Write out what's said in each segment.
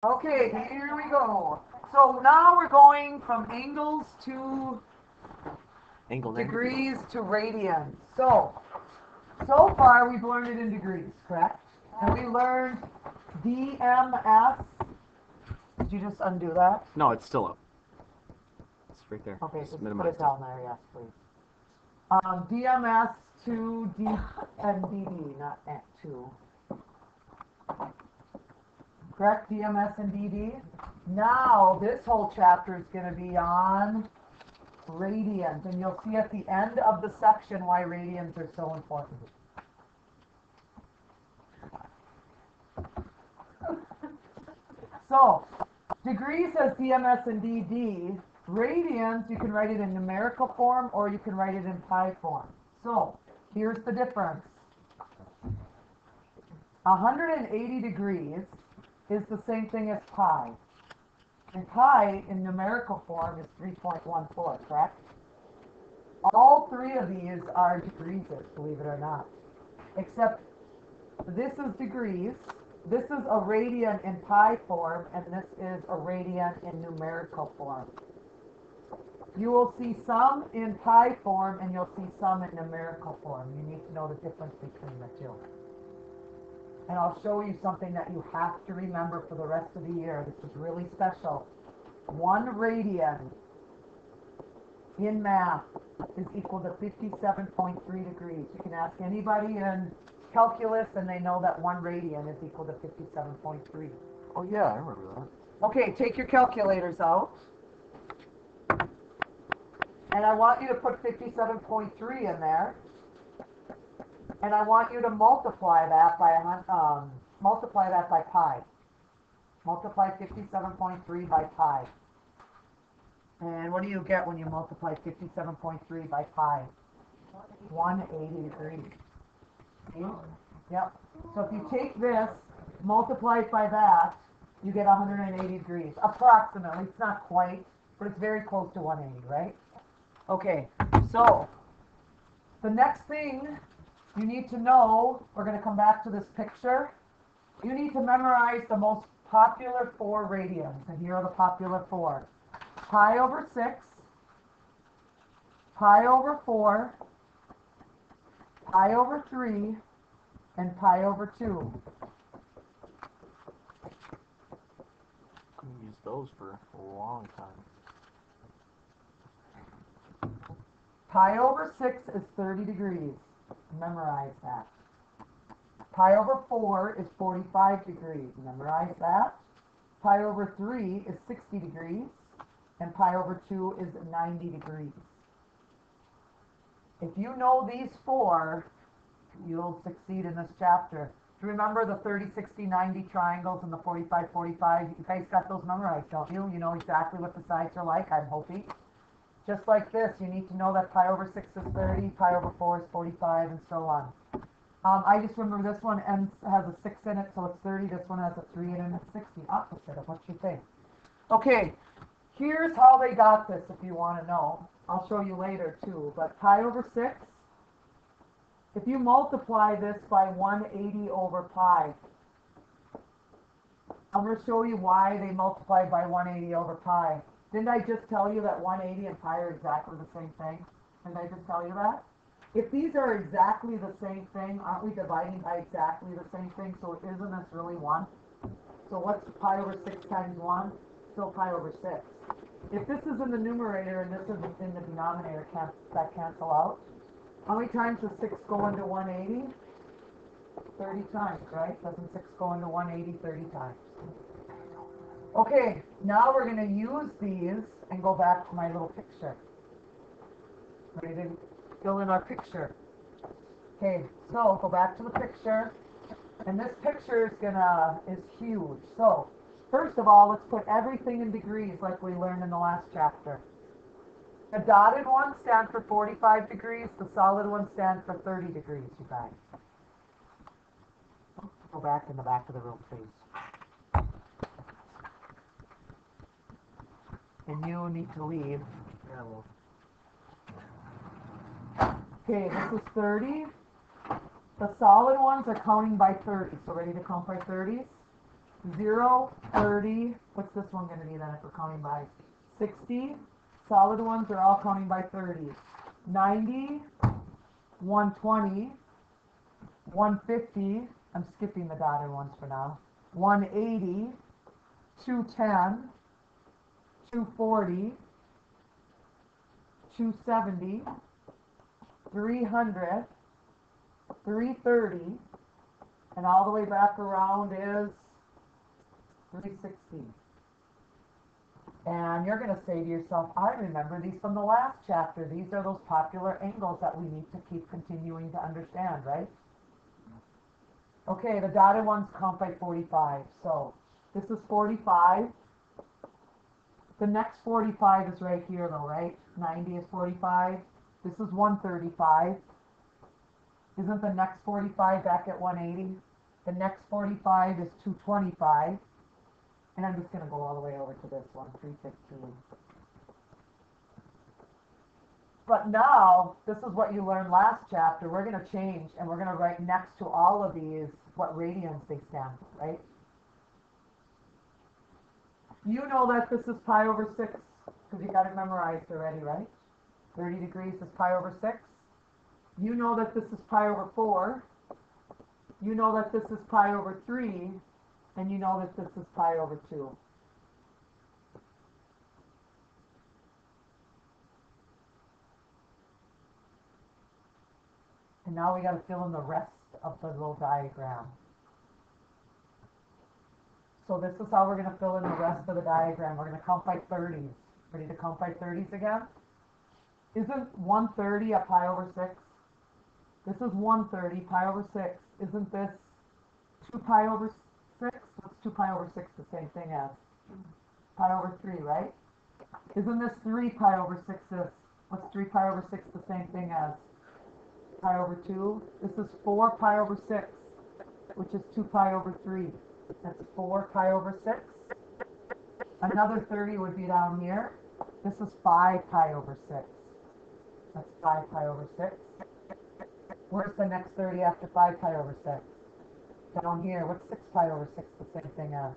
Okay, here we go. So now we're going from angles to degrees to radians. So far we've learned it in degrees, correct? And we learned DMS. Did you just undo that? No, it's still up. It's right there. Okay, just put minimize it down there, yes, please. DMS to D and DD, not at 2. Correct, DMS and DD? Now, this whole chapter is going to be on radians, and you'll see at the end of the section why radians are so important. So, degrees has DMS and DD. Radians, you can write it in numerical form or you can write it in pi form. So, here's the difference. 180 degrees is the same thing as pi. And pi in numerical form is 3.14, correct? All three of these are degrees, believe it or not. Except this is degrees, this is a radian in pi form, and this is a radian in numerical form. You will see some in pi form, and you'll see some in numerical form. You need to know the difference between the two. And I'll show you something that you have to remember for the rest of the year. This is really special. 1 radian in math is equal to 57.3 degrees. You can ask anybody in calculus and they know that 1 radian is equal to 57.3. Oh yeah, I remember that. Okay, take your calculators out. And I want you to put 57.3 in there. And I want you to multiply that by pi. Multiply 57.3 by pi. And what do you get when you multiply 57.3 by pi? 180 degrees. Yep. So if you take this, multiply it by that, you get 180 degrees. Approximately. It's not quite, but it's very close to 180, right? Okay. So the next thing you need to know, we're going to come back to this picture. You need to memorize the most popular 4 radians. And here are the popular 4. Pi over 6, pi over 4, pi over 3, and pi over 2. We used those for a long time. Pi over 6 is 30 degrees. Memorize that. Pi over 4 is 45 degrees. Memorize that. Pi over 3 is 60 degrees. And pi over 2 is 90 degrees. If you know these 4, you'll succeed in this chapter. Remember the 30, 60, 90 triangles and the 45, 45? You guys got those memorized, don't you? You know exactly what the sides are like, I'm hoping. Just like this, you need to know that pi over 6 is 30, pi over 4 is 45, and so on. I just remember this one has a 6 in it, so it's 30. This one has a 3 in it, and it's 60. Opposite of what you think. Okay, here's how they got this if you want to know. I'll show you later too. But pi over 6, if you multiply this by 180 over pi, I'm going to show you why they multiplied by 180 over pi. Didn't I just tell you that 180 and pi are exactly the same thing? Didn't I just tell you that? If these are exactly the same thing, aren't we dividing by exactly the same thing? So isn't this really 1? So what's pi over 6 times 1? Still pi over 6. If this is in the numerator and this is in the denominator, can't that cancel out? How many times does 6 go into 180? 30 times, right? Doesn't 6 go into 180 30 times? Okay, now we're going to use these and go back to my little picture. Ready to fill in our picture. Okay, so go back to the picture. And this picture is huge. So, first of all, let's put everything in degrees like we learned in the last chapter. The dotted ones stand for 45 degrees. The solid ones stand for 30 degrees, you guys. Go back in the back of the room, please. And you need to leave. Yeah, well. Okay, this is 30. The solid ones are counting by 30. So ready to count by 30s? 0, 30, what's this one going to be then if we're counting by 60? Solid ones are all counting by 30. 90, 120, 150, I'm skipping the dotted ones for now, 180, 210, 240, 270, 300, 330, and all the way back around is 360. And you're going to say to yourself, I remember these from the last chapter. These are those popular angles that we need to keep continuing to understand, right? Okay, the dotted ones count by 45. So this is 45. The next 45 is right here though, right? 90 is 45. This is 135. Isn't the next 45 back at 180? The next 45 is 225. And I'm just going to go all the way over to this one, 315. But now, this is what you learned last chapter. We're going to change, and we're going to write next to all of these what radians they stand for, right? You know that this is pi over 6, because you got it memorized already, right? 30 degrees is pi over 6. You know that this is pi over 4. You know that this is pi over 3. And you know that this is pi over 2. And now we got to fill in the rest of the little diagram. So this is how we're going to fill in the rest of the diagram. We're going to count by 30s. Ready to count by 30s again? Isn't 130 a pi over 6? This is 130 pi over 6. Isn't this 2 pi over 6? What's 2 pi over 6 the same thing as? Pi over 3, right? Isn't this 3 pi over 6 this? What's 3 pi over 6 the same thing as? Pi over 2. This is 4 pi over 6, which is 2 pi over 3. That's 4 pi over 6. Another 30 would be down here. This is 5 pi over 6. That's 5 pi over 6. Where's the next 30 after 5 pi over 6? Down here. What's 6 pi over 6 the same thing as?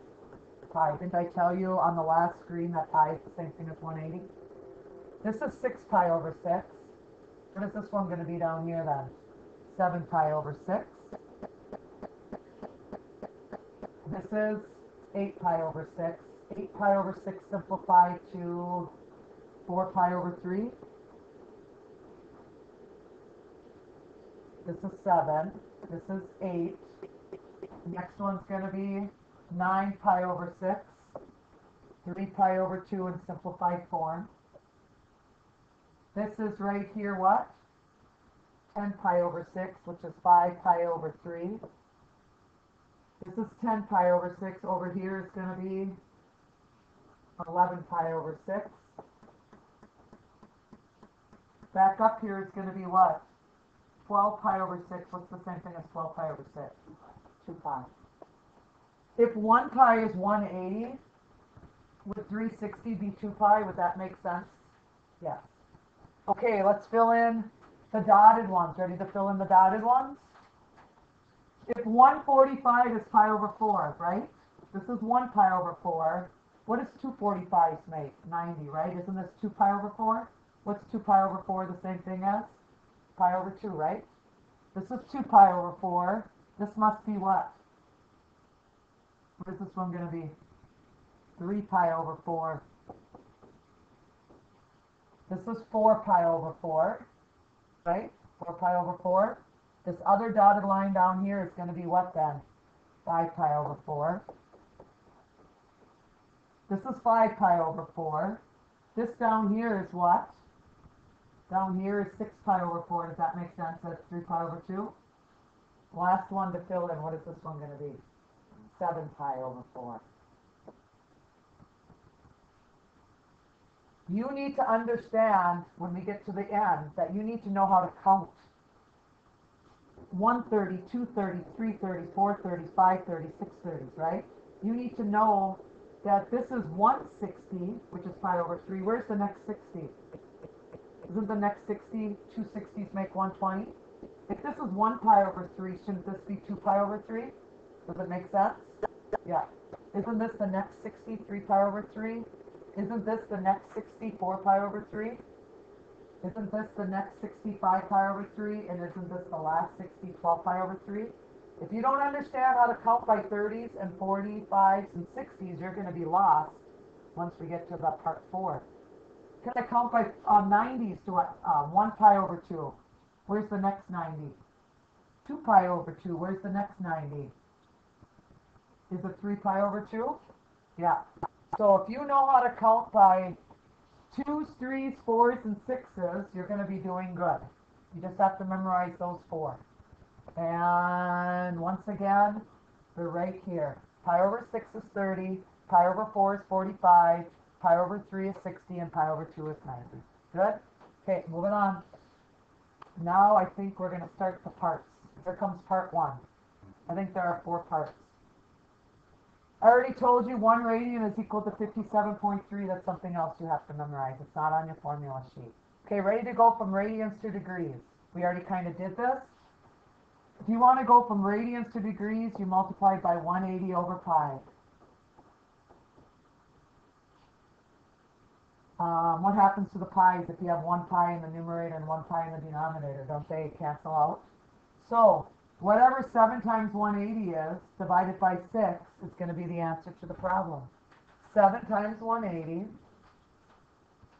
Pi. Didn't I tell you on the last screen that pi is the same thing as 180? This is 6 pi over 6. What is this one going to be down here then? 7 pi over 6. This is 8 pi over 6. 8 pi over 6 simplified to 4 pi over 3. This is 7. This is 8. Next one's going to be 9 pi over 6. 3 pi over 2 in simplified form. This is right here what? 10 pi over 6, which is 5 pi over 3. This is 10 pi over 6. Over here is going to be 11 pi over 6. Back up here is going to be what? 12 pi over 6. What's the same thing as 12 pi over 6? 2 pi. If 1 pi is 180, would 360 be 2 pi? Would that make sense? Yes. Okay, let's fill in the dotted ones. Ready to fill in the dotted ones? If 145 is pi over 4, right? This is 1 pi over 4. What does 245s make? 90, right? Isn't this 2 pi over 4? What's 2 pi over 4 the same thing as? Pi over 2, right? This is 2 pi over 4. This must be what? What is this one going to be? 3 pi over 4. This is 4 pi over 4, right? 4 pi over 4. This other dotted line down here is going to be what then? 5 pi over 4. This is 5 pi over 4. This down here is what? Down here is 6 pi over 4. Does that make sense? That's 3 pi over 2. Last one to fill in. What is this one going to be? 7 pi over 4. You need to understand when we get to the end that you need to know how to count. 130, 230, 330, 430, 530, 630s, right? You need to know that this is 160, which is pi over 3. Where's the next 60? Isn't the next 60, 2 60s make 120? If this is 1 pi over 3, shouldn't this be 2 pi over 3? Does it make sense? Yeah. Isn't this the next 60, 3 pi over 3? Isn't this the next 60, 4 pi over 3? Isn't this the next 65 pi over 3? And isn't this the last 60, 12 pi over 3? If you don't understand how to count by 30s and 45s and 60s, you're going to be lost once we get to the part 4. Can I count by 90s to 1 pi over 2? Where's the next 90? 2 pi over 2. Where's the next 90? Is it 3 pi over 2? Yeah. So if you know how to count by 2s, 3s, 4s, and 6s, you're going to be doing good. You just have to memorize those 4. And once again, they're right here. Pi over 6 is 30, pi over 4 is 45, pi over 3 is 60, and pi over 2 is 90. Good? Okay, moving on. Now I think we're going to start the parts. Here comes part 1. I think there are 4 parts. I already told you 1 radian is equal to 57.3. That's something else you have to memorize. It's not on your formula sheet. Okay, ready to go from radians to degrees. We already kind of did this. If you want to go from radians to degrees, you multiply by 180 over pi. What happens to the pi's if you have 1 pi in the numerator and 1 pi in the denominator? Don't they cancel out? So, whatever 7 times 180 is, divided by 6, is going to be the answer to the problem. 7 times 180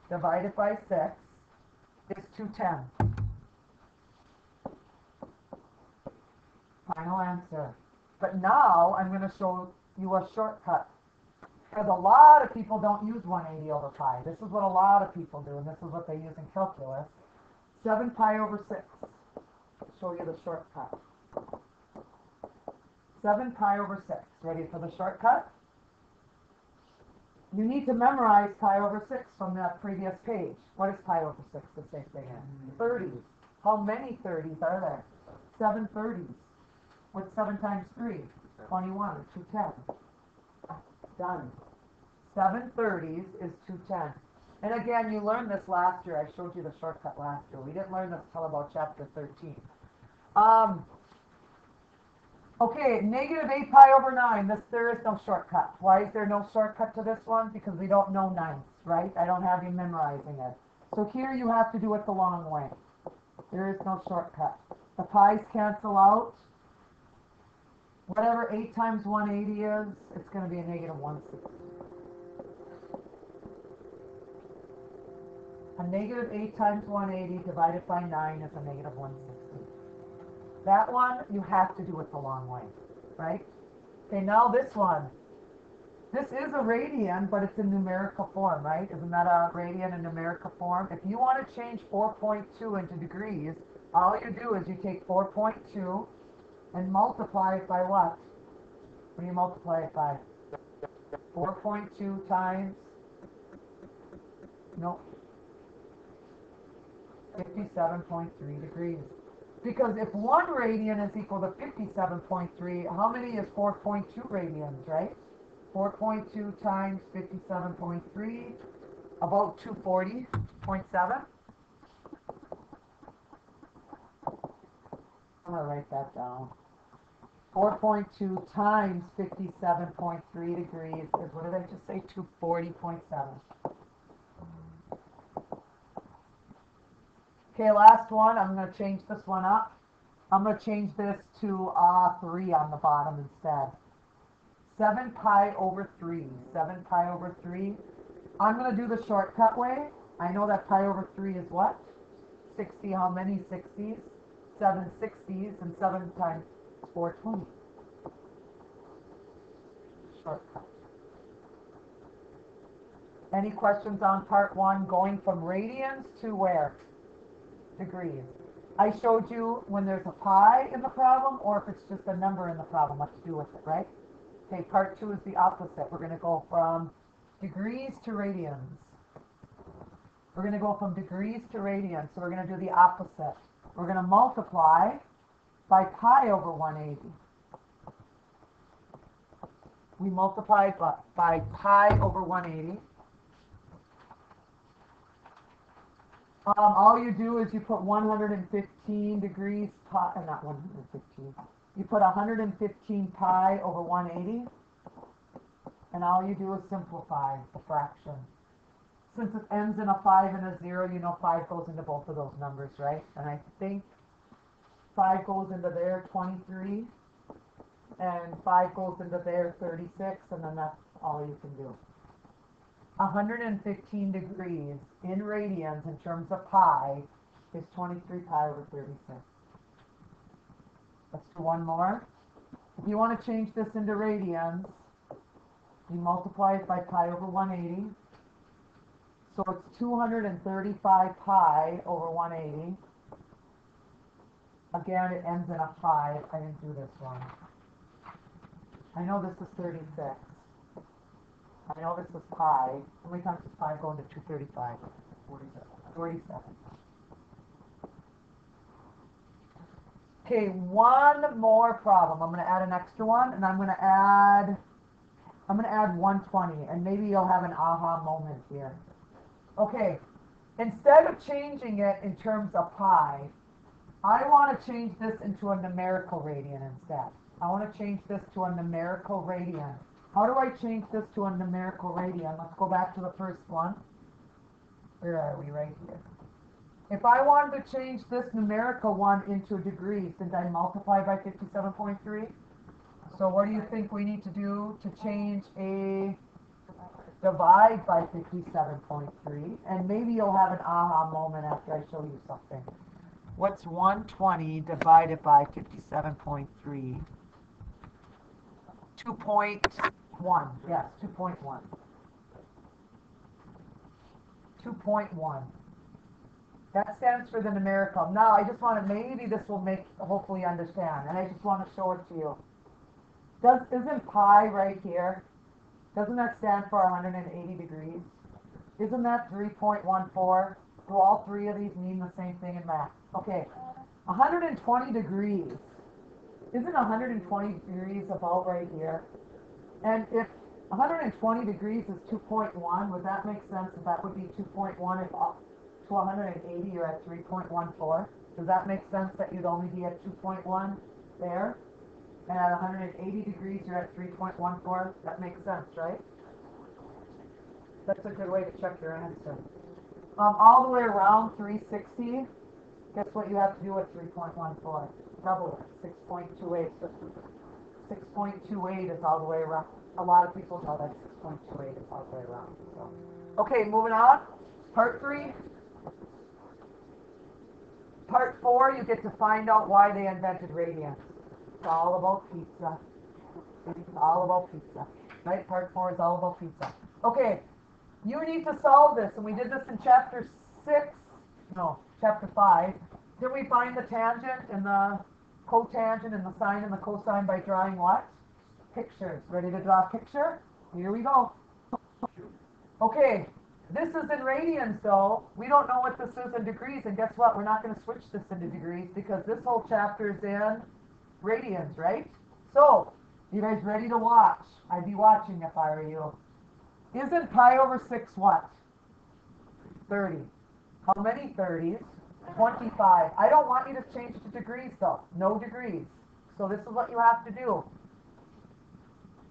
divided by 6 is 210. Final answer. But now I'm going to show you a shortcut. Because a lot of people don't use 180 over pi. This is what a lot of people do, and this is what they use in calculus. 7 pi over 6. I'll show you the shortcut. 7 pi over 6. Ready for the shortcut? You need to memorize pi over 6 from that previous page. What is pi over 6? The same thing is 30s. How many 30s are there? 7 30s. What's 7 times 3? 21. 210. Done. 7 30s is 210. And again, you learned this last year. I showed you the shortcut last year. We didn't learn this until about chapter 13. Okay, negative 8 pi over 9. There is no shortcut. Why is there no shortcut to this one? Because we don't know ninths, right? I don't have you memorizing it. So here you have to do it the long way. There is no shortcut. The pi's cancel out. Whatever 8 times 180 is, it's going to be a negative 160. A negative 8 times 180 divided by 9 is a negative 160. That one, you have to do it the long way, right? Okay, now this one. This is a radian, but it's in numerical form, right? Isn't that a radian in numerical form? If you want to change 4.2 into degrees, all you do is you take 4.2 and multiply it by what? What do you multiply it by? 4.2 times, no, 57.3 degrees. Because if 1 radian is equal to 57.3, how many is 4.2 radians, right? 4.2 times 57.3, about 240.7. I'm going to write that down. 4.2 times 57.3 degrees is, what did I just say, 240.7. Okay, last one. I'm going to change this one up. I'm going to change this to 3 on the bottom instead. 7 pi over 3. 7 pi over 3. I'm going to do the shortcut way. I know that pi over 3 is what? 60. How many 60s? 7 60s, and 7 times 420. Shortcut. Any questions on part 1, going from radians to where? Degrees. I showed you when there's a pi in the problem, or if it's just a number in the problem, what to do with it, right? Okay, part 2 is the opposite. We're going to go from degrees to radians. We're going to go from degrees to radians, so we're going to do the opposite. We're going to multiply by pi over 180. We multiply by pi over 180. All you do is you put 115 degrees pi, not 115. You put 115 pi over 180. and all you do is simplify the fraction. Since it ends in a 5 and a 0, you know 5 goes into both of those numbers, right? And I think 5 goes into there, 23, and 5 goes into there, 36, and then that's all you can do. 115 degrees in radians in terms of pi is 23 pi over 36. Let's do one more. If you want to change this into radians, you multiply it by pi over 180. So it's 235 pi over 180. Again, it ends in a 5. I didn't do this one. I know this is 36. I know this is pi. How many times does 5 go into 235? 47. 47. Okay, one more problem. I'm going to add an extra one, and I'm going to add 120, and maybe you'll have an aha moment here. Okay, instead of changing it in terms of pi, I want to change this into a numerical radian instead. I want to change this to a numerical radian. How do I change this to a numerical radian? Let's go back to the first one. Where are we? Right here. If I wanted to change this numerical one into degrees, did I multiply by 57.3? So what do you think we need to do to change a divide by 57.3? And maybe you'll have an aha moment after I show you something. What's 120 divided by 57.3? 2.1. Yes, 2.1. 2.1. That stands for the numerical. Now, I just want to, maybe this will make, hopefully understand, and I just want to show it to you. Isn't pi right here, doesn't that stand for 180 degrees? Isn't that 3.14? Do all three of these mean the same thing in math? Okay, 120 degrees. Isn't 120 degrees about right here? And if 120 degrees is 2.1, would that make sense if that would be 2.1 if up to 180 you're at 3.14? Does that make sense that you'd only be at 2.1 there? And at 180 degrees you're at 3.14? That makes sense, right? That's a good way to check your answer. All the way around 360, guess what you have to do with 3.14? Double it, 6.28. 6.28 is all the way around. A lot of people know that 6.28 is all the way around. So. Okay, moving on. Part 3. Part 4, you get to find out why they invented radians. It's all about pizza. It's all about pizza. Right? Part 4 is all about pizza. Okay, you need to solve this, and we did this in chapter 5. Did we find the tangent and the cotangent and the sine and the cosine by drawing what? Pictures. Ready to draw a picture? Here we go. Okay, this is in radians though. We don't know what this is in degrees, and guess what? We're not going to switch this into degrees because this whole chapter is in radians, right? So, you guys ready to watch? I'd be watching if I were you. Isn't pi over 6 what? 30. How many 30s? 25. I don't want you to change to degrees though. No degrees. So this is what you have to do.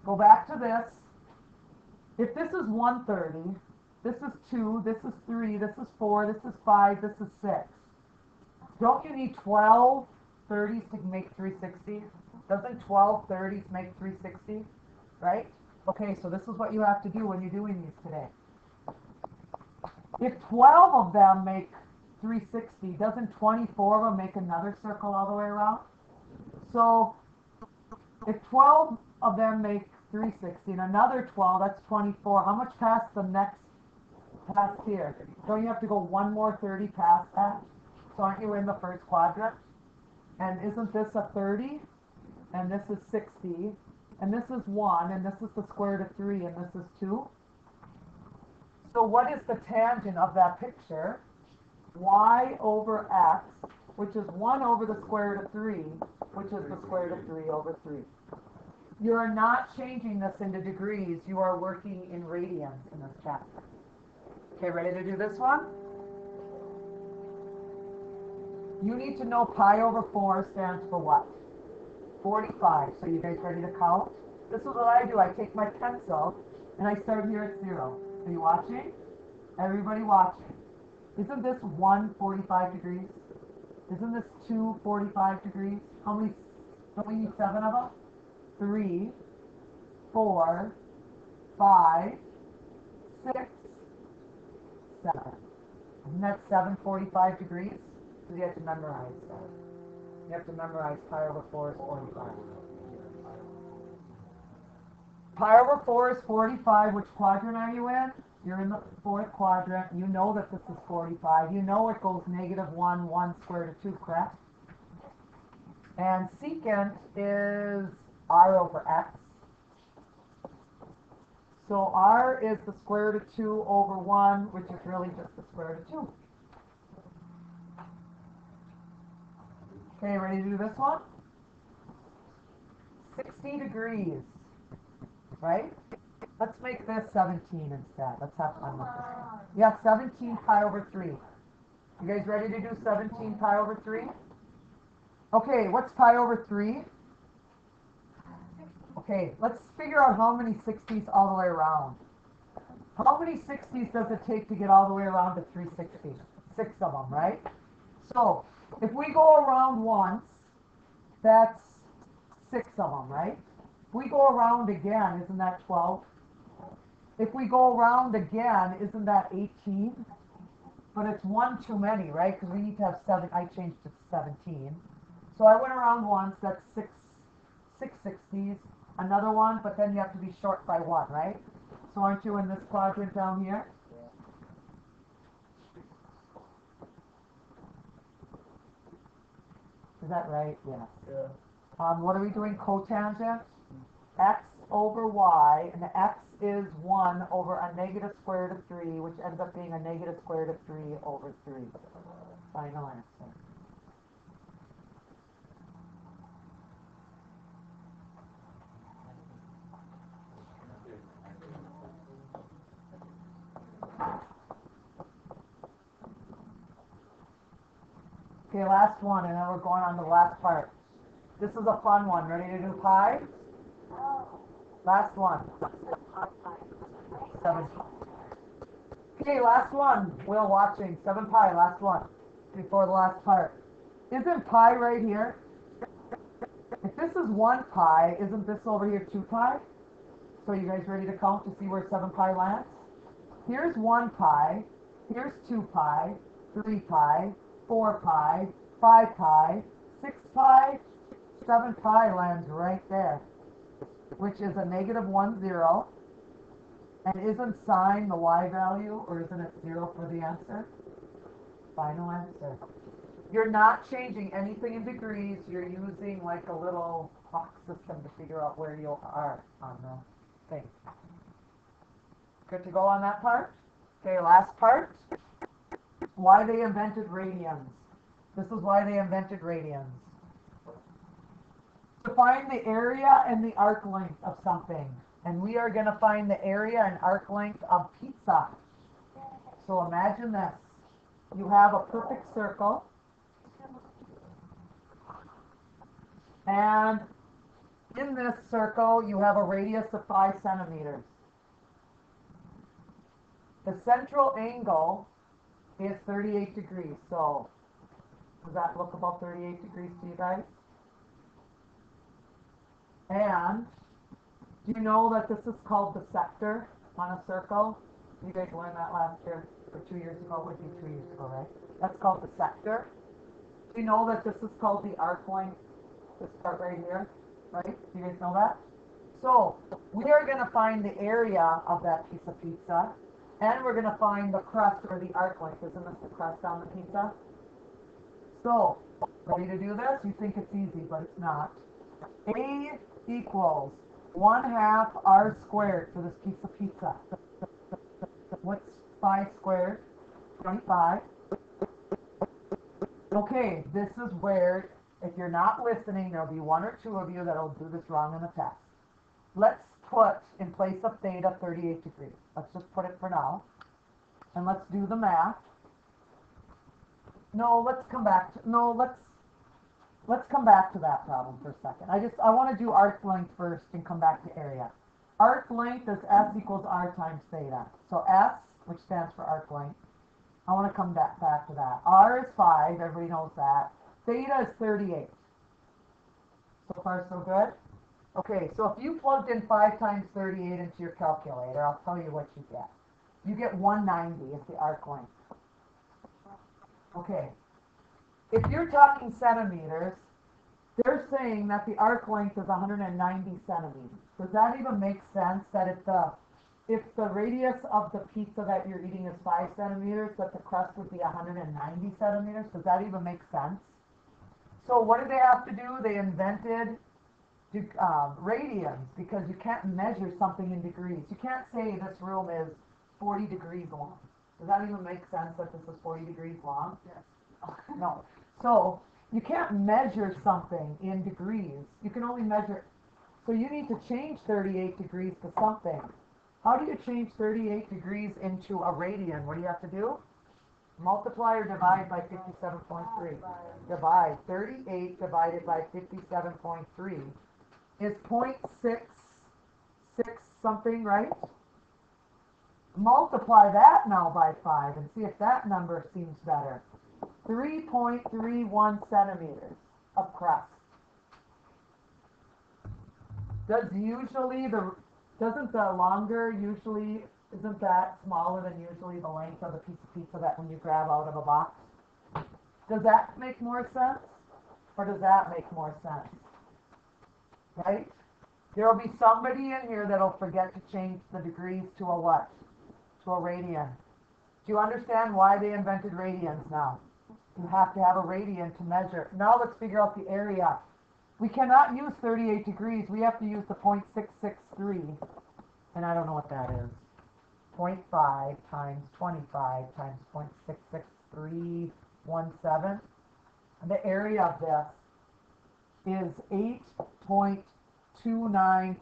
Go back to this. If this is 130, this is 2, this is 3, this is 4, this is 5, this is 6. Don't you need 12 30s to make 360? Doesn't 12 30s make 360? Right? Okay, so this is what you have to do when you're doing these today. If 12 of them make 360, doesn't 24 of them make another circle all the way around? So, if 12 of them make 360 and another 12, that's 24. How much past the next past here? Don't you have to go one more 30 past that? So aren't you in the first quadrant? And isn't this a 30? And this is 60. And this is 1, and this is the square root of 3, and this is 2. So what is the tangent of that picture? Y over x, which is 1 over the square root of 3, which is the square root of 3 over 3. You are not changing this into degrees. You are working in radians in this chapter. Okay, ready to do this one? You need to know pi over 4 stands for what? 45. So you guys ready to count? This is what I do. I take my pencil and I start here at 0. Are you watching? Everybody watching. Isn't this 1 45 degrees? Isn't this 2 45 degrees? How many? Don't we need 7 of them? 3, 4, 5, 6, 7. Isn't that 7 45 degrees? So you have to memorize that. You have to memorize pi over 4 is 45. Pi over 4 is 45. Which quadrant are you in? You're in the 4th quadrant. You know that this is 45. You know it goes -1, 1 square root of 2, correct? And secant is r over x. So r is the square root of 2 over 1, which is really just the square root of 2. Okay, ready to do this one? 60 degrees, right? Let's make this 17 instead. Let's have fun with this one. Yeah, 17 pi over 3. You guys ready to do 17 pi over 3? Okay, what's pi over 3? Okay, let's figure out how many 60s all the way around. How many 60s does it take to get all the way around to 360? 6 of them, right? So, if we go around once, that's 6 of them, right? If we go around again, isn't that 12? If we go around again, isn't that 18? But it's 1 too many, right? Because we need to have 7. I changed it to 17. So I went around once, that's 6 60s. Another one, but then you have to be short by 1, right? So aren't you in this quadrant down here? Is that right? Yes. Yeah. What are we doing? Cotangent? X over y, and the x is 1 over a negative square root of 3, which ends up being a negative square root of 3 over 3. Final answer. Okay, last one, and then we're going on to the last part. This is a fun one. Ready to do pi? Last one. 7. Okay, last one. Will watching. 7 pi, last one. Before the last part. Isn't pi right here? If this is 1 pi, isn't this over here 2 pi? So you guys ready to count to see where 7 pi lands? Here's 1 pi. Here's 2 pi. 3 pi. 4 pi. 5 pi. 6 pi. 7 pi lands right there, which is a -1, 0. And isn't sine the y value, or isn't it 0 for the answer? Final answer. You're not changing anything in degrees. You're using like a little clock system to figure out where you are on the thing. Good to go on that part? Okay, last part. Why they invented radians. This is why they invented radians. To find the area and the arc length of something. And we are going to find the area and arc length of pizza. So imagine this. You have a perfect circle. And in this circle, you have a radius of 5 centimeters. The central angle is 38 degrees. So does that look about 38 degrees to you guys? And do you know that this is called the sector on a circle? You guys learned that last year, or 2 years ago. It would be 2 years ago, right? That's called the sector. Do you know that this is called the arc length? This part right here, right? Do you guys know that? So we are going to find the area of that piece of pizza, and we're going to find the crust or the arc length. Isn't this the crust on the pizza? So, ready to do this? You think it's easy, but it's not. A equals 1/2 r squared for this piece of pizza. What's 5 squared? 25. Okay, this is where, if you're not listening, there'll be 1 or 2 of you that'll do this wrong in the test. Let's put, in place of theta, 38 degrees. Let's just put it for now. And let's do the math. No, let's come back to, no, let's come back to that problem for a second. I want to do arc length first and come back to area. arc length is S equals R times theta. So S, which stands for arc length, I want to come back to that. R is 5, everybody knows that. Theta is 38. So far, so good? Okay, so if you plugged in 5 times 38 into your calculator, I'll tell you what you get. You get 190 is the arc length. Okay, if you're talking centimeters, they're saying that the arc length is 190 centimeters. Does that even make sense that if the radius of the pizza that you're eating is 5 centimeters, that the crust would be 190 centimeters? Does that even make sense? So what did they have to do? They invented radians, because you can't measure something in degrees. You can't say this room is 40 degrees long. Does that even make sense that this is 40 degrees long? Yes. No. So you can't measure something in degrees. You can only measure. So you need to change 38 degrees to something. How do you change 38 degrees into a radian? What do you have to do? Multiply or divide by 57.3. Divide. 38 divided by 57.3 is 0.66 something, right? Multiply that now by 5 and see if that number seems better. 3.31 centimeters of crust. Doesn't the longer usually, isn't that smaller than usually the length of the piece of pizza that when you grab out of a box? Does that make more sense? Or does that make more sense? Right? There will be somebody in here that'll forget to change the degrees to a what? To a radian. Do you understand why they invented radians now? You have to have a radian to measure. Now let's figure out the area. We cannot use 38 degrees. We have to use the 0.663. And I don't know what that is. 0.5 times 25 times 0.66317. And the area of this is 8.29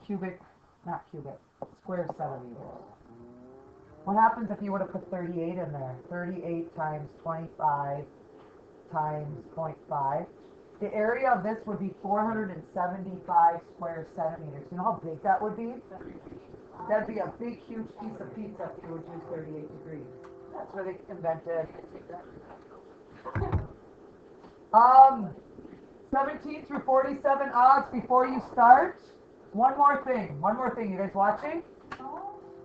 square centimeters. What happens if you would have put 38 in there? 38 times 25 times 0.5. The area of this would be 475 square centimeters. You know how big that would be? That'd be a big, huge piece of pizza if you would use 38 degrees. That's where they invented. 17 through 47 odds before you start. One more thing. You guys watching?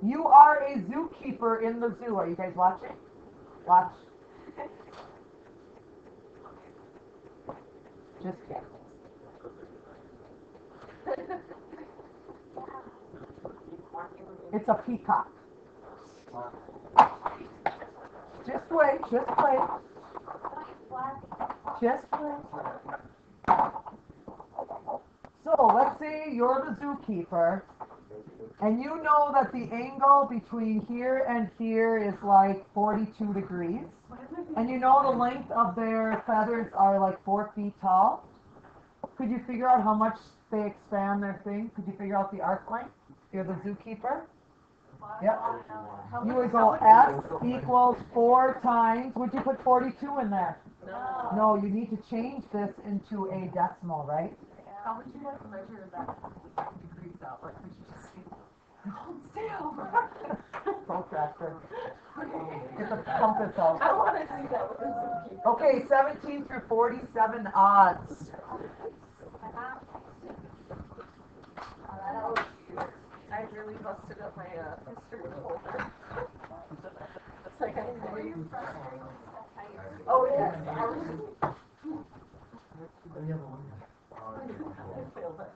You are a zookeeper in the zoo. Are you guys watching? Watch. Just kidding. It's a peacock. Just wait. Just wait. So let's say you're the zookeeper, and you know that the angle between here and here is like 42 degrees, and you know the length of their feathers are like 4 feet tall. Could you figure out how much they expand their thing? Could you figure out the arc length? You're the zookeeper. Yep. You would go S equals 4 times. Would you put 42 in there? No, you need to change this into a decimal, right? How would you guys measure that degrees out? Like, would you just say, hold still? Protractor. Get the compass out. I want to see that with the zookeeper. Okay, 17 through 47 odds. I really busted up my history folder. It's like oh yes. I failed it.